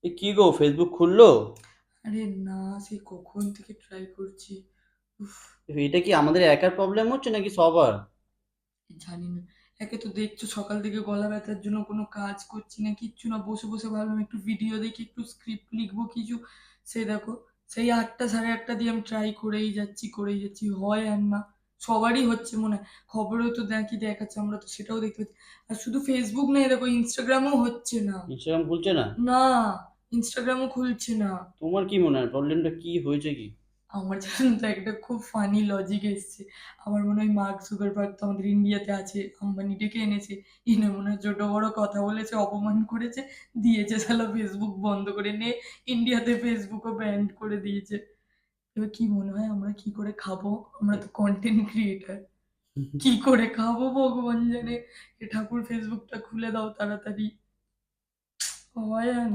কি গো, ফেসবুক খুললো? আরে না, সেই কখন থেকে ট্রাই করছি। উফ, এটা কি আমাদের একার প্রবলেম হচ্ছে নাকি সবার? জানি না। একে তো দেখছো সকাল থেকে গলা ব্যথার জন্য কোনো কাজ করছি না, কিচ্ছু না, বসে বসে ভাবলাম একটু ভিডিও দেখি, একটু স্ক্রিপ্ট লিখবো কিছু। সেই দেখো, সেই 8টা 8:30 দিয়ে আমি ট্রাই করেই যাচ্ছি, হয় আর না। সবারই হচ্ছে মনে হয়। খবরেও তো দেখি দেখাচ্ছে, আমরা তো সেটাও দেখতে পাচ্ছি। আর শুধু ফেসবুক নেই, দেখো ইনস্টাগ্রামও হচ্ছে না। ইনস্টাগ্রাম খুলছে না? না, ইনস্টাগ্রামও খুলছে না। তোমার কি মনে হয় প্রবলেমটা কি হয়েছে কি? আমার জানেন তো একটা খুব ফানি লজিক এসছে। আমার মনে হয় মার্ক জুকারবার্গ তো আমাদের ইন্ডিয়াতে আছে, আম্বানি ডেকে এনেছে, এনে মনে হয় ছোট বড় কথা বলেছে, অপমান করেছে, দিয়েছে শালা ফেসবুক বন্ধ করে নে, ইন্ডিয়াতে ফেসবুকও ব্যান্ড করে দিয়েছে। এবার কি মনে হয় আমরা কি করে খাবো? আমরা তো কন্টেন্ট ক্রিয়েটার, কি করে খাবো ভগবান জানে। এ ঠাকুর ফেসবুকটা খুলে দাও তাড়াতাড়ি। হয় আর